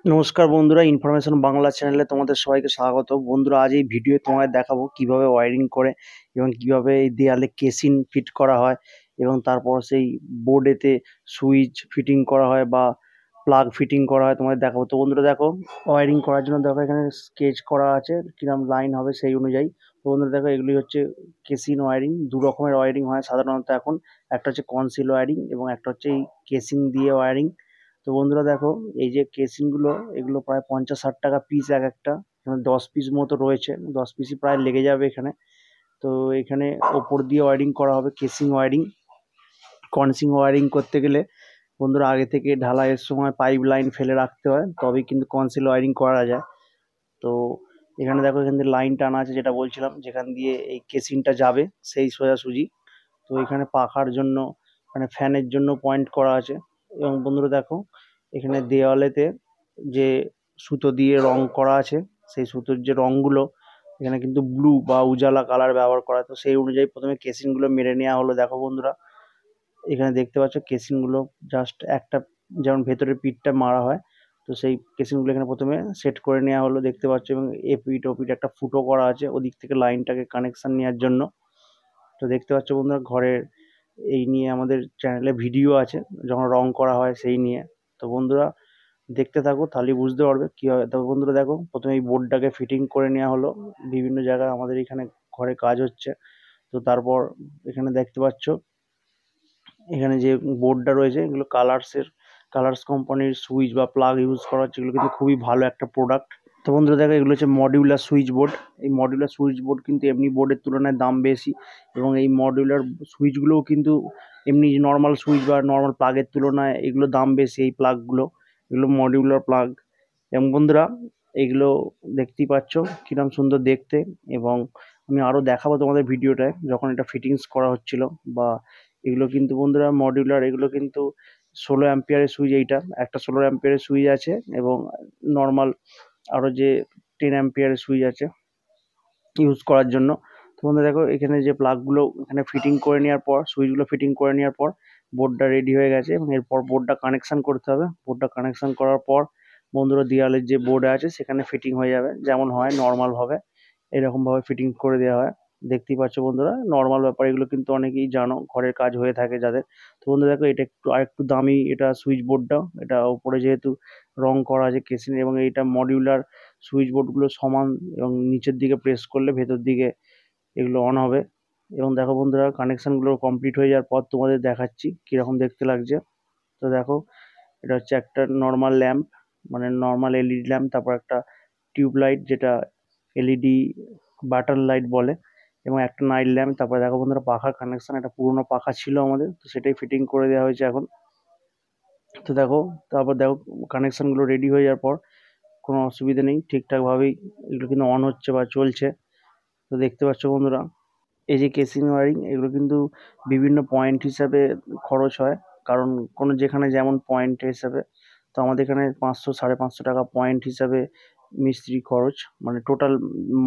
নমস্কার বন্ধুরা, ইনফরমেশন বাংলা চ্যানেলে তোমাদের সবাইকে স্বাগত। বন্ধুরা, আজ এই ভিডিও তোমাদের দেখাবো কিভাবে ওয়্যারিং করে এবং কিভাবে এই দেয়ালে কেসিং ফিট করা হয় এবং তারপর সেই বোর্ডেতে সুইচ ফিটিং করা হয় বা প্লাগ ফিটিং করা হয় তোমাদের দেখাবো। তো বন্ধুরা দেখো, ওয়্যারিং করার জন্য দেখো এখানে স্কেচ করা আছে কিরকম লাইন হবে সেই অনুযায়ী। তো বন্ধুরা দেখো, এগুলি হচ্ছে কেসিং ওয়্যারিং। দু রকমের ওয়্যারিং হয় সাধারণত এখন, একটা হচ্ছে কনসিল ওয়্যারিং এবং একটা হচ্ছে এই কেসিং দিয়ে ওয়্যারিং। তো বন্ধুরা দেখো, এই যে কেসিংগুলো এগুলো প্রায় 50-60 টাকা পিস এক একটা। এখানে 10 পিস মতো রয়েছে, 10 পিসই প্রায় লেগে যাবে এখানে। তো এখানে ওপর দিয়ে ওয়্যারিং করা হবে কেসিং ওয়্যারিং। কনসিং ওয়্যারিং করতে গেলে বন্ধুরা আগে থেকে ঢালাইয়ের সময় পাইপ লাইন ফেলে রাখতে হয়, তবেই কিন্তু কনসিল ওয়্যারিং করা যায়। তো এখানে দেখো, এখান দিয়ে লাইন টানা আছে, যেটা বলছিলাম, যেখান দিয়ে এই কেসিংটা যাবে সেই সোজাসুজি। তো এখানে পাখার জন্য মানে ফ্যানের জন্য পয়েন্ট করা আছে। এবং বন্ধুরা দেখো, এখানে দেওয়ালেতে যে সুতো দিয়ে রং করা আছে, সেই সুতোর যে রংগুলো এখানে কিন্তু ব্লু বা উজালা কালার ব্যবহার করা। তো সেই অনুযায়ী প্রথমে কেসিংগুলো মেরে নেওয়া হলো। দেখো বন্ধুরা, এখানে দেখতে পাচ্ছ কেসিংগুলো জাস্ট একটা, যেমন ভেতরের পিঠটা মারা হয়, তো সেই কেসিংগুলো এখানে প্রথমে সেট করে নেওয়া হলো দেখতে পাচ্ছ। এবং এপিঠ ওপিঠ একটা ফুটো করা আছে ওদিক থেকে লাইনটাকে কানেকশন নেওয়ার জন্য। তো দেখতে পাচ্ছ বন্ধুরা, ঘরের এই নিয়ে আমাদের চ্যানেলে ভিডিও আছে যখন রং করা হয় সেই নিয়ে। তো বন্ধুরা দেখতে থাকো, তাহলেই বুঝতে পারবে কি হয়। তো বন্ধুরা দেখো, প্রথমে এই বোর্ডটাকে ফিটিং করে নেওয়া হলো। বিভিন্ন জায়গায় আমাদের এখানে ঘরে কাজ হচ্ছে। তো তারপর এখানে দেখতে পাচ্ছ, এখানে যে বোর্ডটা রয়েছে এগুলো কালার্স কোম্পানির সুইচ বা প্লাগ ইউজ করা হচ্ছে। এগুলো কিন্তু খুবই ভালো একটা প্রোডাক্ট। তো বন্ধুরা দেখো, এগুলো হচ্ছে মডিউলার সুইচ বোর্ড। এই মডিউলার সুইচ বোর্ড কিন্তু এমনি বোর্ডের তুলনায় দাম বেশি, এবং এই মডিউলার সুইচগুলোও কিন্তু এমনি নর্মাল সুইচ বা নর্মাল প্লাগের তুলনায় এগুলো দাম বেশি। এই প্লাগগুলো, এগুলো মডিউলার প্লাগ। এবং বন্ধুরা এগুলো দেখতেই পাচ্ছ কিরম সুন্দর দেখতে। এবং আমি আরও দেখাবো তোমাদের ভিডিওটায় যখন এটা ফিটিংস করা হচ্ছিল। বা এগুলো কিন্তু বন্ধুরা মডিউলার, এগুলো কিন্তু 16 অ্যাম্পিয়ারের সুইচ। এইটা একটা 16 অ্যাম্পিয়ারের সুইচ আছে, এবং নর্মাল আরও যে 10 অ্যাম্পিয়ারের সুইচ আছে ইউজ করার জন্য। তো বন্ধুরা দেখো, এখানে যে প্লাগগুলো এখানে ফিটিং করে নেওয়ার পর, সুইচগুলো ফিটিং করে নেওয়ার পর বোর্ডটা রেডি হয়ে গেছে। এবং এরপর বোর্ডটা কানেকশন করতে হবে। বোর্ডটা কানেকশন করার পর বন্ধুরা দেওয়ালের যে বোর্ড আছে সেখানে ফিটিং হয়ে যাবে, যেমন হয় নর্মালভাবে এরকমভাবে ফিটিং করে দেওয়া হয়। দেখতেই পাচ্ছ বন্ধুরা, নর্মাল ব্যাপার, এগুলো কিন্তু অনেকেই জানো, ঘরের কাজ হয়ে থাকে যাদের। তো বন্ধুরা দেখো, এটা একটু আরেকটু দামি এটা সুইচ বোর্ডটা। এটা উপরে যেহেতু রং করা আছে কেসিং, এবং এইটা মডিউলার সুইচ বোর্ডগুলো সমান, এবং নিচের দিকে প্রেস করলে ভেতর দিকে এগুলো অন হবে। এবং দেখো বন্ধুরা, কানেকশনগুলো কমপ্লিট হয়ে যাওয়ার পর তোমাদের দেখাচ্ছি কীরকম দেখতে লাগছে। তো দেখো, এটা হচ্ছে একটা নর্মাল ল্যাম্প, মানে নর্মাল এলইডি ল্যাম্প, তারপর একটা টিউব লাইট যেটা এলইডি বাটন লাইট বলে, এবং একটা নাইট ল্যাম্প। তারপরে দেখো বন্ধুরা, পাখার কানেকশন, একটা পুরোনো পাখা ছিল আমাদের, তো সেটাই ফিটিং করে দেওয়া হয়েছে এখন। তো দেখো, তারপর দেখো কানেকশনগুলো রেডি হয়ে যাওয়ার পর কোনো অসুবিধা নেই, ঠিকঠাকভাবেই এগুলো কিন্তু অন হচ্ছে বা চলছে। তো দেখতে পাচ্ছ বন্ধুরা, এই যে কেসিং ওয়্যারিং, এগুলো কিন্তু বিভিন্ন পয়েন্ট হিসাবে খরচ হয়, কারণ কোনো যেখানে যেমন পয়েন্ট হিসাবে। তো আমাদের এখানে 500-550 টাকা পয়েন্ট হিসাবে মিস্ত্রি খরচ, মানে টোটাল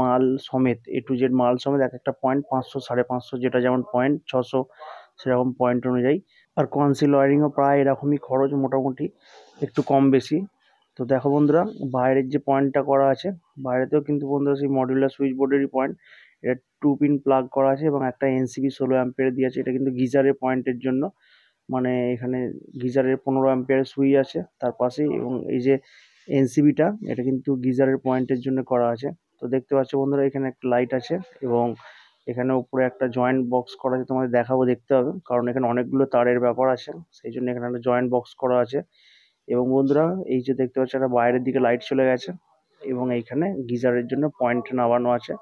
মাল সমেত, A to Z মাল সমেত এক একটা পয়েন্ট 500-550, যেটা যেমন পয়েন্ট 600 সেরকম পয়েন্ট অনুযায়ী। আর কনসিল ওয়্যারিংও প্রায় এরকমই খরচ, মোটামুটি একটু কম বেশি। তো দেখো বন্ধুরা, বাইরের যে পয়েন্টটা করা আছে, বাইরেতেও কিন্তু বন্ধুরা সেই মডিউলার সুইচ বোর্ডেরই পয়েন্ট। এটা 2 পিন প্লাগ করা আছে, এবং একটা এনসিবি 16 অ্যাম্পিয়ার দিয়ে আছে। এটা কিন্তু গিজারের পয়েন্টের জন্য, মানে এখানে গিজারের 15 অ্যাম্পিয়ারের সুইচ আছে তার পাশেই, এবং এই যে এনসিবিটা, এটা কিন্তু গিজারের পয়েন্টের জন্য করা আছে। তো দেখতে পাচ্ছ বন্ধুরা, এখানে একটা লাইট আছে, এবং এখানে উপরে একটা জয়েন্ট বক্স করা আছে, তোমাদের দেখাবো, দেখতে হবে, কারণ এখানে অনেকগুলো তারের ব্যাপার আছে, সেই জন্য এখানে একটা জয়েন্ট বক্স করা আছে। এবং বন্ধুরা এই যে দেখতে পাচ্ছ, একটা বাইরের দিকে লাইট চলে গেছে, এবং এইখানে গিজারের জন্য পয়েন্ট নামানো আছে,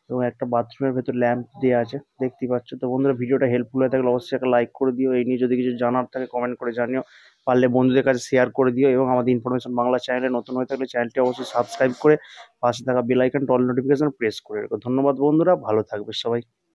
এবং একটা বাথরুমের ভেতর ল্যাম্প দেওয়া আছে, দেখতেই পাচ্ছ। তো বন্ধুরা, ভিডিওটা হেল্পফুল হয়ে থাকলে অবশ্যই একটা লাইক করে দিও। এই নিয়ে যদি কিছু জানার থাকে কমেন্ট করে জানিও, পারলে বন্ধুদের কাছে শেয়ার করে দিও। এবং আমাদের ইনফরমেশন বাংলা চ্যানেলে নতুন হয়ে থাকলে চ্যানেলটি অবশ্যই সাবস্ক্রাইব করে পাশে থাকা বেল আইকনটা অল নোটিফিকেশন প্রেস করে রেখো। ধন্যবাদ বন্ধুরা, ভালো থাকবে সবাই।